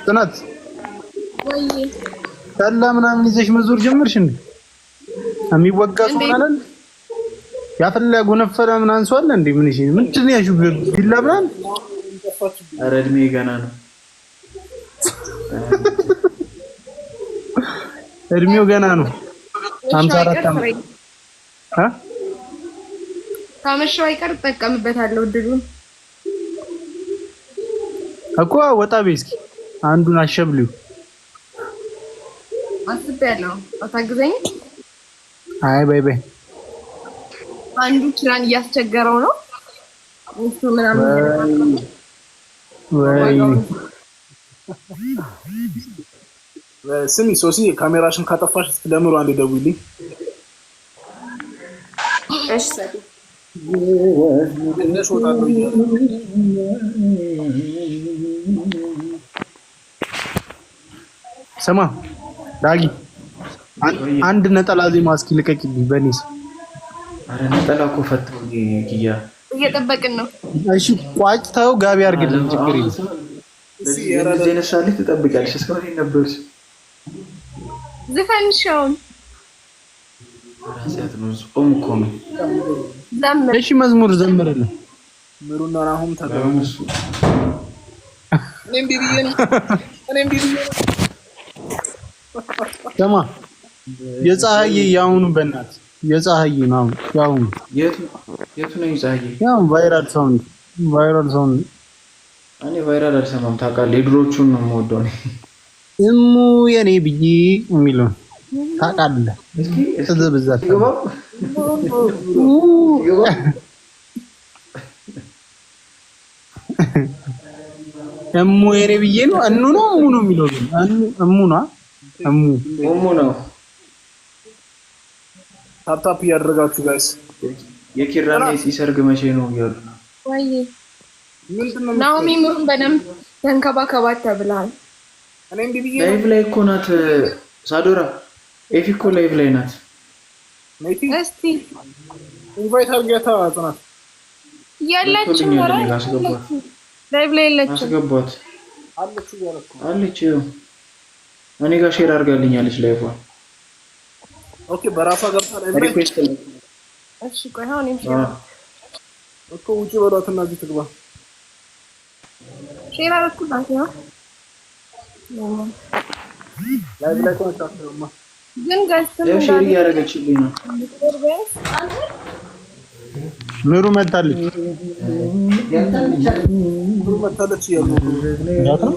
ጽናት ወይ ታላ ምናምን ይዘሽ መዞር ጀመርሽ እንዴ? የሚወጋ ጾናለን ያፈላ ጎነፈለ ምናምን ሰው አለ እንዴ? ምን እሺ ምንድን ነው ያሹ ቢላ ምናምን? ኧረ እድሜ ገና ነው። እድሜው ገና ነው። 54 ዓመት ካመሻው አይቀር ተጠቀምበታለሁ እድሉን እኮ ወጣ በይ እስኪ አንዱን አሸብልዩ አስቤያለሁ። አታግዘኝ? አይ በይ በይ አንዱ ኪራን እያስቸገረው ነው እሱ ምናምን ወይ ስሚ ሶሲ ካሜራሽን ካጠፋሽ ለምሩ አንዴ ደውይልኝ። እሺ ሰዲ ስማ ዳጊ አንድ ነጠላ ዜማ እስኪ ልቀቂልኝ በኔስ። አረ ነጠላ እኮ ፈተው ጊያ እየጠበቅን ነው። እሺ ቋጭተው ጋቢ አድርግልኝ ችግር የለም። እዚህ የነሳልኝ ትጠብቂያለሽ እስካሁን ነበርሽ ዝፈንሽውን ራስያት ነው ጾም እኮ ነው። ዘምር እሺ መዝሙር ዘምርልን ምሩና አሁን ተገናኙ። እኔም ቢቢዬ ስማ የፀሐይ ያሁኑ በእናት የፀሐይ ነው ያሁኑ የቱ ነው የፀሐይ ያው ቫይራል ሳውንድ እኔ ቫይራል አልሰማም ታውቃለህ። የድሮቹን ነው የምወደው እኔ እሙ የኔ ብዬ የሚለው ታውቃለህ። እስኪ ተዘብዛት እሙ የኔ ብዬ ነው እኑ ነው እሙ ነው የሚለው እሙ ነው እሙ ነው። ታፕታፕ እያደረጋችሁ ጋይስ የኪራና የሰርግ መቼ ነው እያሉ ወይ ናኦሚ ምሩን በደንብ ተንከባከባት ተብለሃል። እኔም ቢቢዬ ላይቭ ላይ እኮ ናት ሳዶራ ኤፊ እኮ ላይቭ ላይ ናት። እስቲ ኢንቫይት አድርጊያታ ጽናት ያለችው ነው ላይቭ ላይ ያለችው አስገቧት አለች እኔ ጋር ሼር አድርጋልኛለች ላይቭዋን። ኦኬ በራሷ ገብታ ላይቭ ላይ ሪኩዌስት እሺ ቆይ አሁን ሼር እኮ ውጪ በሏትና እዚህ ትግባ። ሼር አድርጉላት ነው ላይቭ ላይ ኮንታክትማ ግን ጋስተም ሼር እያደረገችልኝ ነው። ምሩ መጣለች ያለው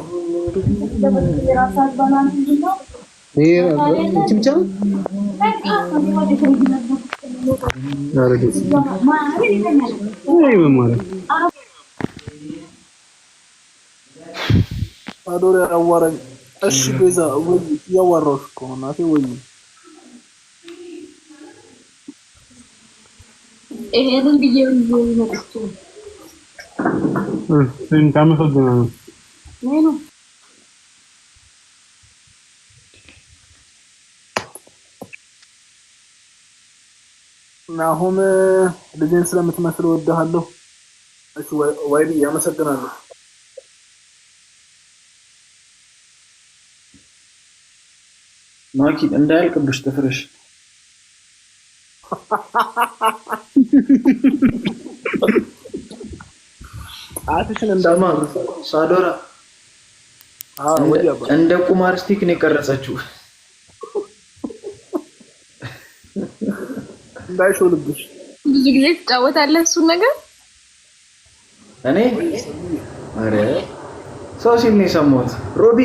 አዶር ያዋራኝ። እሺ ቤዛ ወይ ያዋራሽ እኮ እናቴ ወይ ይሄንን ቪዲዮ ነው ታመሰግናለሁ። ናሆም ልጅን ስለምትመስል ወድሃለሁ። እሺ ወይዲ ያመሰግናለሁ። ማኪ እንዳያልቅብሽ ጥፍርሽ አትሽን እንዳማ ሳዶራ እንደ ቁማር ስቲክ ነው የቀረጸችው። እንዳይሾልብሽ ብዙ ጊዜ ትጫወታለህ እሱን ነገር። እኔ አረ ሰው ሲል ነው የሰማሁት። ሮቢ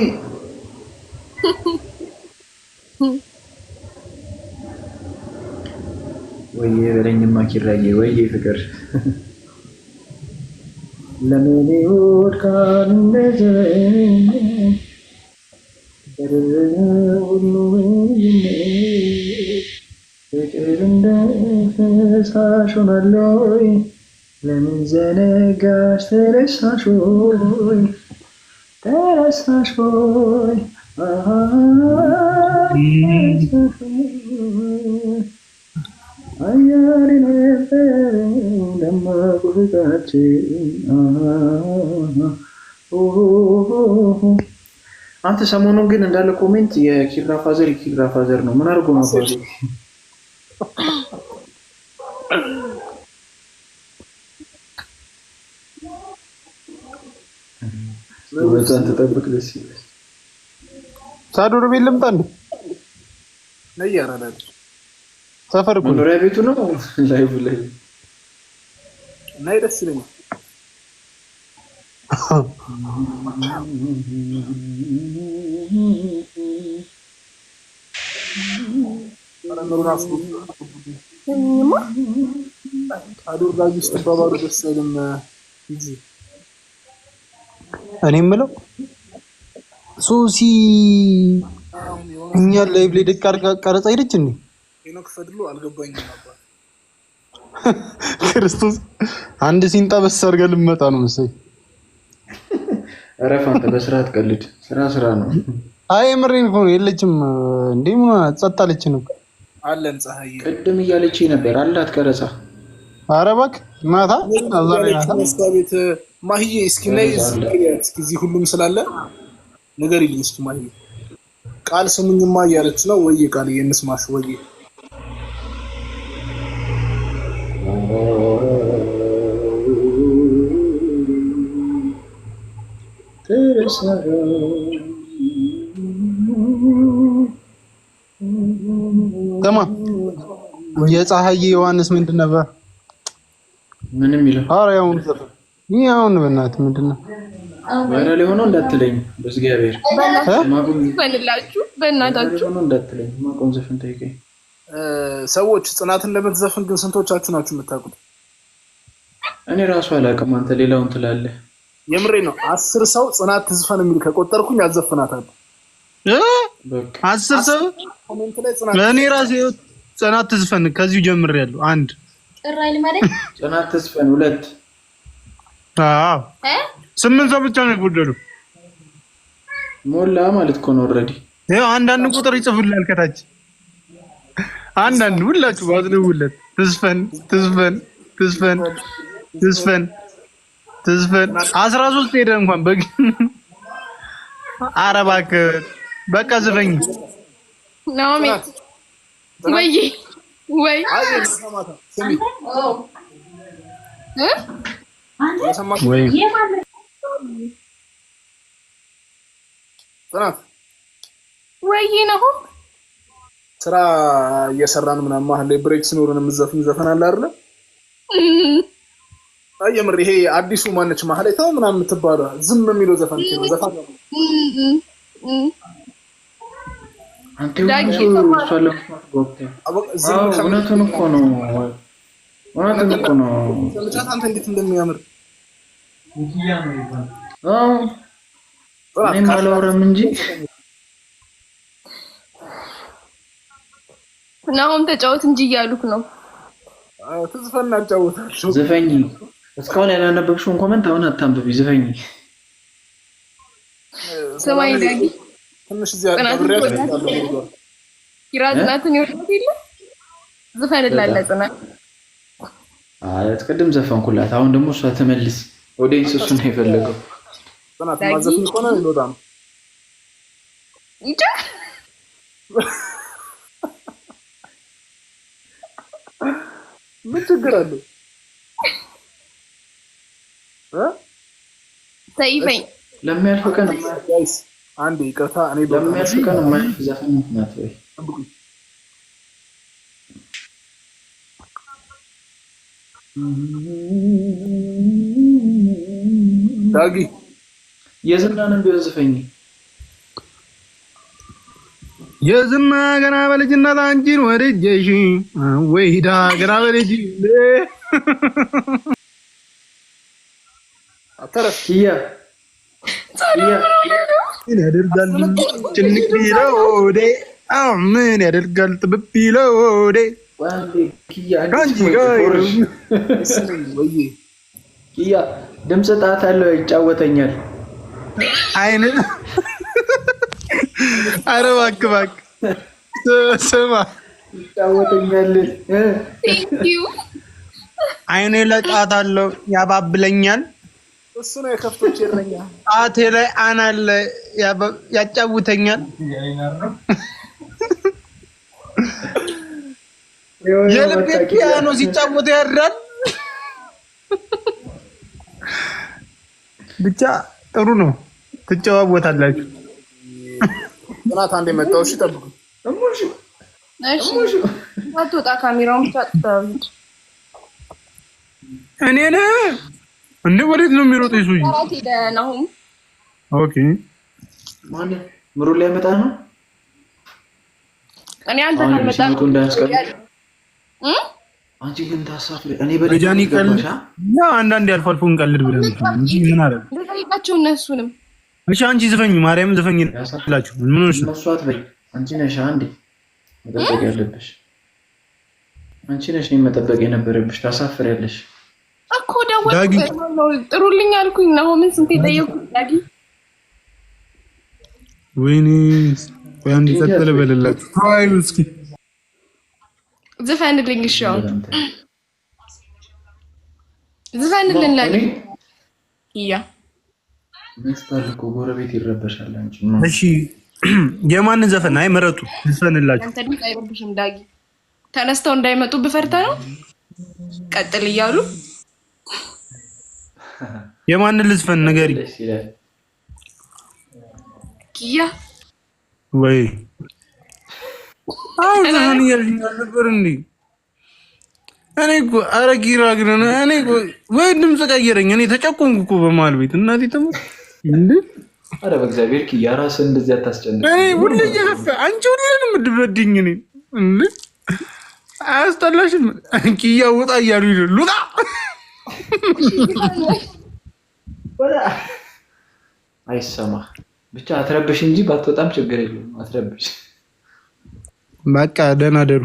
ወይ በለኝማ ኪራዬ ወይ ፍቅር ለምን ወድካን እንደዘኝ በደረውኑ ፍቅር እንደፈሳሽ ሆናለይ ለምን ዘነጋሽ ተረሳሽ ሆይ አያሌ ነበር አንተ ሰሞኑን ግን እንዳለ ኮሜንት የኪራ ፋዘር ነው። ምን አድርጎ ነው አባቱ? በጣም ተጠብቅ ደስ ይላል። ሳዶር ቤት ልምጣ እንዴ? ነይ ያራዳል ሰፈር እኮ መኖሪያ ቤቱ ነው። ላይቭ ላይ ነይ ደስ ይለኛል። ሳዶር ጋር ይስተባባሩ ደስ አይልም እንጂ እኔ የምለው ሶሲ እኛ ላይቭ ላይ ደቅ አድርጋ ቀረጻ ሄደች እንዴ? ሄኖክ ፈድሎ አልገባኝም ነበር። ክርስቶስ አንድ ሲንጣ በስ አድርጋ ልመጣ ነው መሰለኝ። እረፍ አንተ በስርዓት ቀልድ። ስራ ነው። አይ ምሬን እኮ ነው። የለችም እንዴ? ምን ጸጥ አለች ነው? አለን ፀሐይ ቅድም እያለችኝ ነበር አላት ቀረጻ። ኧረ እባክህ ማታ ቤት ማሂዬ እስኪ ነይ እዚህ ሁሉም ስላለ ንገሪልኝ እስኪ ማሂዬ ቃል ስሙኝማ እያለች ነው ወይ? ቃል የእንስማሽ ወይ? ተማ የፀሐዬ ዮሐንስ ምንድን ነበር? ምንም ይለው ኧረ ያውን ዘፈን ይሄ አሁን በእናትህ ምንድን ነው ቫይራል የሆነው? እንዳትለኝ በእግዚአብሔር በእናታችሁ በእናታችሁ እንዳትለኝ። ማቆም ዘፈን ጠይቀኝ። ሰዎች ጽናትን ለምትዘፍን ግን ስንቶቻችሁ ናችሁ የምታውቁት? እኔ ራሱ አላውቅም። አንተ ሌላውን ትላለህ። የምሬ ነው። 10 ሰው ጽናት ትዝፈን የሚል ከቆጠርኩኝ አዘፍናታለሁ። 10 ሰው ኮሜንት ላይ ጽናት እኔ ራሴ ጽናት ትዝፈን ከዚሁ ጀምሬያለሁ። 1 ጥራይል ማለት ጽናት ትዝፈን 2 አዎ 8 ሰው ብቻ ነው የጎደለው። ሞላ ማለት እኮ ነው። ኦልሬዲ ይኸው አንዳንድ ቁጥር ይጽፉልሃል ከታች። አንዳንድ ሁላችሁ ባዝነውለት ትዝፈን 13 ሄደ እንኳን በግ። ኧረ እባክህ በቃ ዝፈኝ ናኦሚ ወይ ወይ ጽናት ወይ ነው ስራ እየሰራን ምናምን መሀል ላይ ብሬክ ሲኖርን የምትዘፍን ዘፈን አለ አይደለ? አይ የምር ይሄ አዲሱ ማነች መሀል ላይ ተው ምናምን የምትባለው ዝም የሚለው ዘፈን ነው። ዘፈን አንተ እውነቱን እኮ ነው። አንተ እንዴት እንደሚያምር እኔም አላወራም እንጂ ናሆም ተጫወት እንጂ እያሉክ ነው። ትዝፈና አጫውታለሁ። ዘፈኝ እስካሁን ያላነበብሽውን ኮሜንት አሁን አታንብቢ። ዘፈኝ ሰማይ ዳጊ ትንሽ እዚያ አብሬያት አለው። ይራዝናትን ይወርድ ይለ ዘፈንላለ ጽናት ቅድም ዘፈንኩላት። አሁን ደግሞ እሷ ተመልስ። ኦዲየንስ እሱ ነው የፈለገው። ጽናት ማዘፍን ቆና ይወጣ ነው ይጫ ምን ችግር አለ? ሰይፈኝ ለሚያልፍ ቀን ጋይስ አንዴ ይቅርታ። እኔ ለሚያልፍ ቀን ማይፍ ዘፈን ናት ወይ ዳጊ የዝናንም ቢሆን ዘፈኝ የዝና ገና በልጅነት አንቺን ወድጄሽ ወይዳ ገና በልጅ አተረፍያ ምን ያደርጋል ጭንቅ ቢለው ወዴ ምን ያደርጋል ጥብብ ቢለው ወዴ ኪያ ድምፅ ጣት አለው ይጫወተኛል። አይነት ኧረ እባክህ እባክህ ስማ ይጫወተኛል። አይኔ ላይ ጣት አለው ያባብለኛል። እሱ ነው የከፍቶች እረኛ። ጣቴ ላይ አና አለ ያጫውተኛል። የልቤ ፒያኖ ሲጫወት ያድራል። ብቻ ጥሩ ነው፣ ትጨዋወታላችሁ። ጥናት አንዴ መጣው። እሺ ጠብቁ። እሺ አትወጣ፣ ካሜራውን ብቻ አጥፋው። እኔ ነህ እንዴ? ወዴት ነው የሚሮጠው? ይሱይ አራት ሄደን አሁን። ኦኬ ማን ምሩ ላይ መጣ ነው? እኔ አንተ ካልመጣ አንቺ ግን ታሳፍሪ። እኔ በጃኒ ቀልድ ያ አንዳንዴ አልፎ አልፎ እንቀልድ ብለን እንጂ ምን አደረግ ልጠይቃቸው እነሱንም። እሺ አንቺ ዝፈኝ፣ ማርያም ዝፈኝ ይላችሁ። ምን ሆነሽ ነው? መስዋዕት በይ። አንቺ ነሽ አንዴ መጠበቅ ያለብሽ። አንቺ ነሽ መጠበቅ የነበረብሽ። ታሳፍሪያለሽ እኮ ደወልኩ ነው ጥሩልኝ አልኩኝ። ነው ምን ስንት የጠየኩት ዳጊ። ወይኔ ወይ አንዴ ተተለ በለላችሁ። አይ እስኪ ዘፈንልኝ። እሺ አሁን ዘፈንልን ላይ ያ ሚስታል እኮ ጎረቤት ይረበሻል። አንቺ እሺ የማን ዘፈን አይ መረጡ ዘፈንላችሁ። አንተ ድምፅ አይረብሽም ዳጊ። ተነስተው እንዳይመጡ ብፈርታ ነው ቀጥል እያሉ የማን ልዝፈን ንገሪ። ኪያ ወይ አሁን ዘፈን እያልኝ ነበር እንዴ? እኔ እኮ ኧረ ኪራ ግን እኔ እኮ ወይ ድምፅ ቀየረኝ። እኔ ተጨቆንኩ እኮ በመሀል ቤት እናቴ ተሞት እንዴ! ኧረ በእግዚአብሔር ኪያ ራስህን እንደዚህ አታስጨንቅ። እኔ ሁሌ እየከፋ አንቺ ሁሌ ነው የምትበድኝ። እኔ እንዴ አያስጠላሽም? ኪያ ውጣ እያሉ ይሉ ውጣ አይሰማህ ብቻ አትረብሽ እንጂ ባትወጣም ችግር የለውም። አትረብሽ በቃ ደህና ደሩ።